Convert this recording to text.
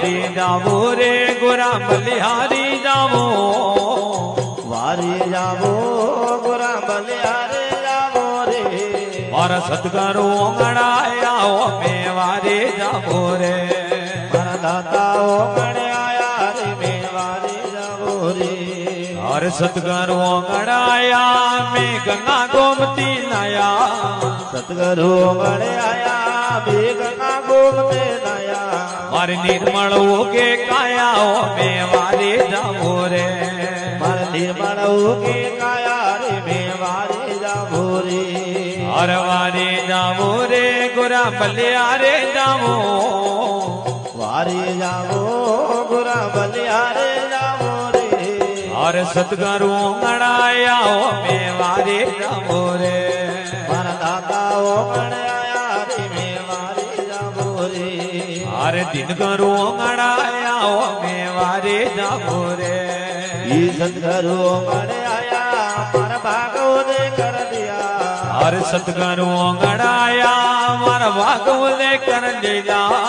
વારે જાવો રે ગોરા બલિહારી જાવો વારે જાવો ગોરા બલિહારે જાવો રે મારા સદગુરુ ઓગણાયા મે વારે જાવો રે મારા દાતાઓ ગણે આયા રે મે વારે જાવો રે હર સદગુરુ ઓગણાયા મે ગંગા ગોમતી નાયા સતગુરુ ગણે આયા બે ગંગા ગોમતે નાયા મારે નિર્મળ ઓકે કાયા મે વારે જાવો રે મારે નિર્મળ ઓકે કાયા રે મે વારે જાવો રે હર વારે જાવો રે ગોરા બલિહારે જાવો વારે જાવો ગોરા બલિહારે જાવો રે હર સદગુરુ ઓગણાયા મે વારે જાવો રે મારા દાતાઓ ગણે આયા રે મે વારે જાવો રે હર દિન ગુરુ ઓગણાયા મે વારે જાવો રે ઈ સદગુરુ ગણે આયા મારા ભાગો દે કર દિયા હર સદગુરુ ઓગણાયા મારા ભાગવ દે કર દીધા